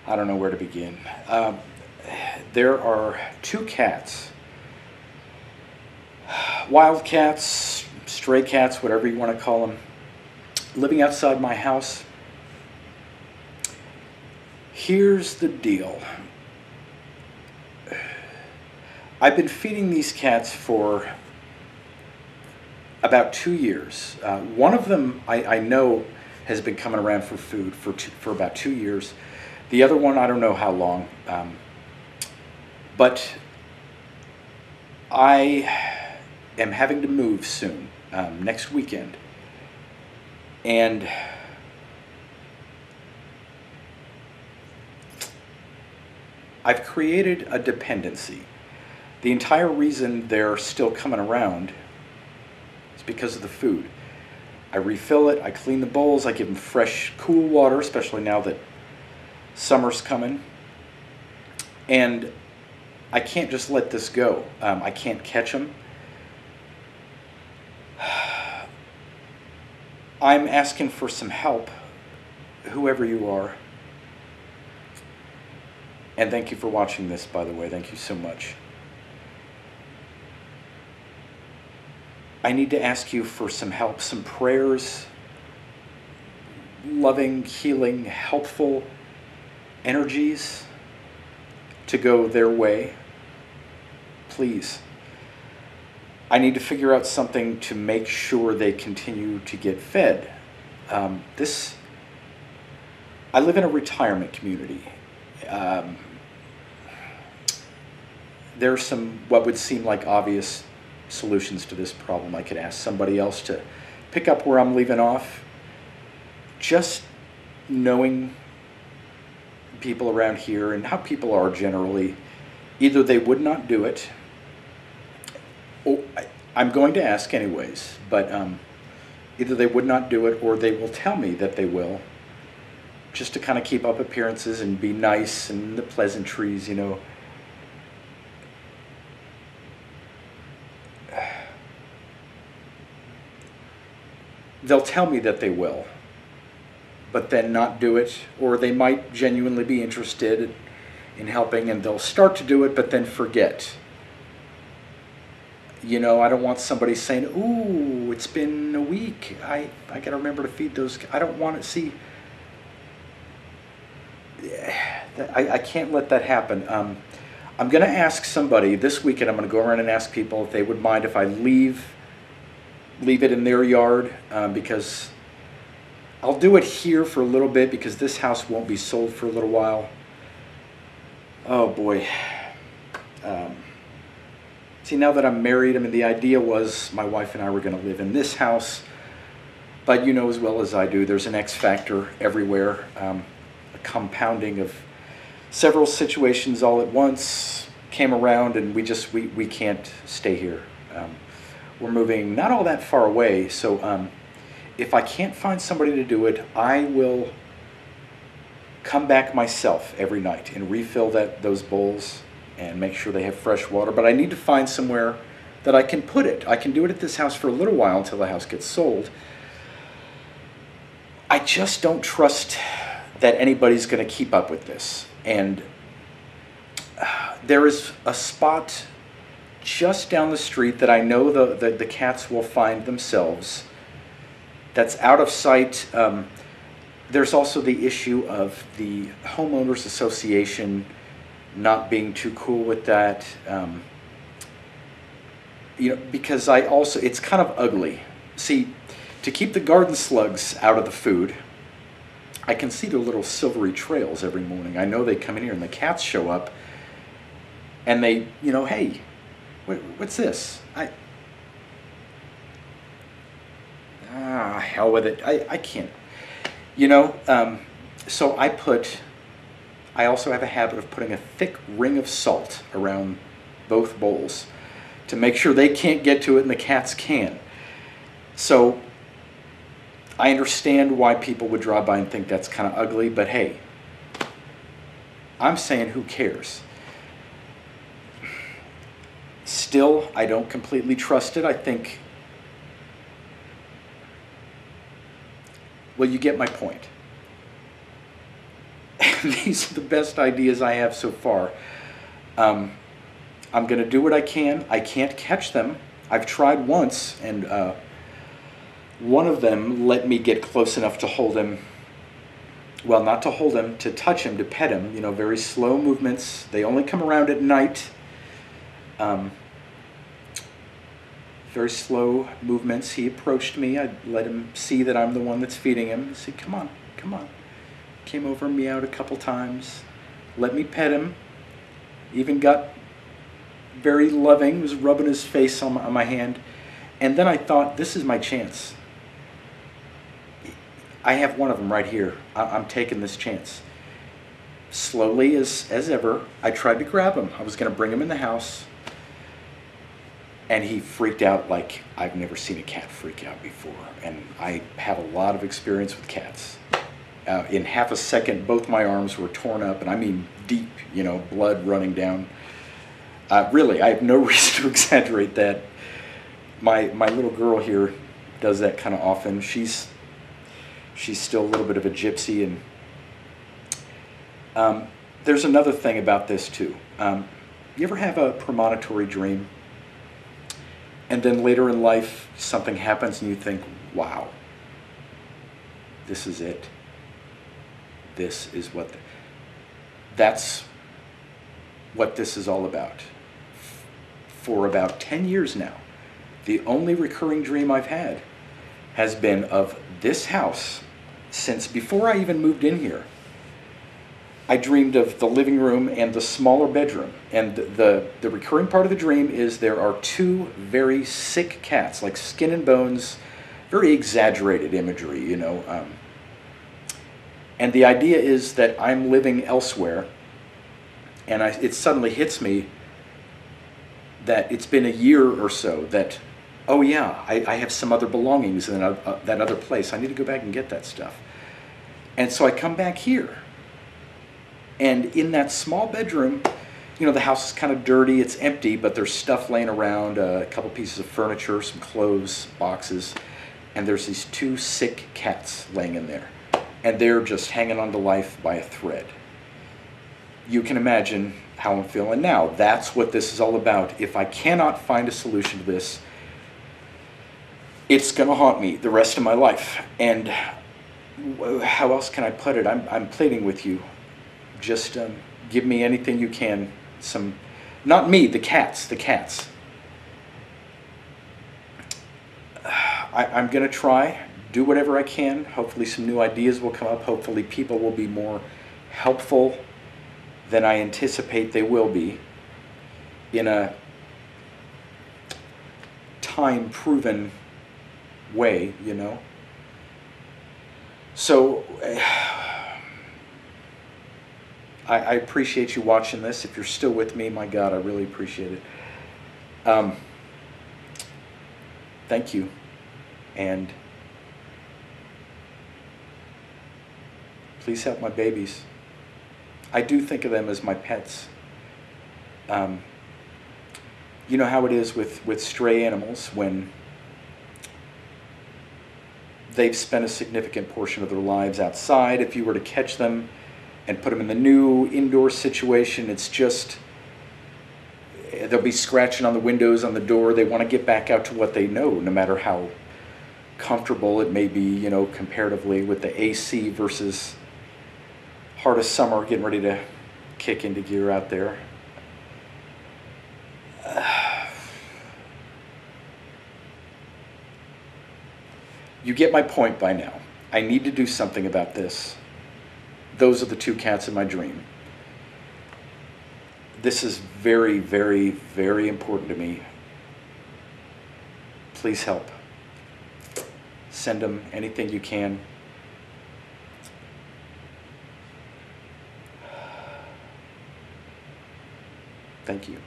I don't know where to begin. There are two cats, wild cats, stray cats, whatever you want to call them, living outside my house. Here's the deal. I've been feeding these cats for about 2 years. One of them I know has been coming around for food for about 2 years. The other one, I don't know how long. But I am having to move soon, next weekend. And I've created a dependency. The entire reason they're still coming around is because of the food. I refill it, I clean the bowls, I give them fresh, cool water, especially now that summer's coming. And I can't just let this go. I can't catch them. I'm asking for some help, whoever you are. And thank you for watching this, by the way. Thank you so much. I need to ask you for some help, some prayers, loving, healing, helpful energies to go their way. Please. I need to figure out something to make sure they continue to get fed. I live in a retirement community. There are some what would seem like obvious solutions to this problem. I could ask somebody else to pick up where I'm leaving off. Just knowing people around here and how people are generally, either they would not do it, or I'm going to ask anyways, but either they would not do it or they will tell me that they will, just to kind of keep up appearances and be nice and the pleasantries, you know. They'll tell me that they will, but then not do it, or they might genuinely be interested in helping and they'll start to do it but then forget. You know, I don't want somebody saying, ooh, it's been a week, I got to remember to feed those. I don't want to see, I can't let that happen. I'm going to ask somebody this weekend. I'm going to go around and ask people if they would mind if I leave it in their yard, because I'll do it here for a little bit because this house won't be sold for a little while. Oh boy. See, now that I'm married, I mean, the idea was my wife and I were going to live in this house, but you know as well as I do, there's an X factor everywhere, a compounding of several situations all at once came around, and we can't stay here. We're moving not all that far away, so if I can't find somebody to do it, I will come back myself every night and refill those bowls and make sure they have fresh water. But I need to find somewhere that I can put it. I can do it at this house for a little while until the house gets sold. I just don't trust that anybody's going to keep up with this. And there is a spot just down the street that I know the cats will find themselves. That's out of sight. There's also the issue of the homeowners association not being too cool with that. You know, because it's kind of ugly. See, to keep the garden slugs out of the food, I can see their little silvery trails every morning. I know they come in here and the cats show up and they, you know, hey, what's this? Hell with it. I can't. You know, so I also have a habit of putting a thick ring of salt around both bowls to make sure they can't get to it and the cats can. So I understand why people would drive by and think that's kind of ugly, but hey, I'm saying who cares? Still, I don't completely trust it. I think, well, you get my point. these are the best ideas I have so far. I'm going to do what I can. I can't catch them. I've tried once, and one of them let me get close enough to hold him. Well, not to hold him, to touch him, to pet him. You know, very slow movements. They only come around at night. Very slow movements. He approached me. I let him see that I'm the one that's feeding him. I said, come on, come on. Came over, meowed a couple times. Let me pet him. Even got very loving, was rubbing his face on my hand. And then I thought, this is my chance. I have one of them right here. I'm taking this chance. Slowly as ever, I tried to grab him. I was going to bring him in the house. And he freaked out like I've never seen a cat freak out before. And I have a lot of experience with cats. In half a second, both my arms were torn up, and I mean deep, you know, blood running down. Really, I have no reason to exaggerate that. My little girl here does that kind of often. She's still a little bit of a gypsy, and there's another thing about this too. You ever have a premonitory dream, and then later in life something happens and you think, wow, this is it. This is that's what this is all about. For about 10 years now, the only recurring dream I've had has been of this house since before I even moved in here. I dreamed of the living room and the smaller bedroom. And the recurring part of the dream is there are two very sick cats, like skin and bones, very exaggerated imagery, you know. And the idea is that I'm living elsewhere, and it suddenly hits me that it's been a year or so that, oh yeah, I have some other belongings in that other place. I need to go back and get that stuff. And so I come back here. And in that small bedroom, you know, the house is kind of dirty, it's empty, but there's stuff laying around, a couple pieces of furniture, some clothes, boxes, and there's these two sick cats laying in there. And they're just hanging on to life by a thread. You can imagine how I'm feeling now. That's what this is all about. If I cannot find a solution to this, it's going to haunt me the rest of my life. And how else can I put it? I'm pleading with you. Just give me anything you can. Not me, the cats. I'm going to try, do whatever I can. Hopefully some new ideas will come up. Hopefully people will be more helpful than I anticipate they will be in a time-proven way, you know. So I appreciate you watching this. If you're still with me, my God, I really appreciate it. Thank you. And please help my babies. I do think of them as my pets. You know how it is with stray animals when they've spent a significant portion of their lives outside. If you were to catch them and put them in the new indoor situation, it's just, they'll be scratching on the windows, on the door. They want to get back out to what they know, no matter how comfortable it may be, you know, comparatively with the AC versus heart of summer getting ready to kick into gear out there. You get my point by now. I need to do something about this. Those are the two cats in my dream. This is very, very, very important to me. Please help. Send them anything you can. Thank you.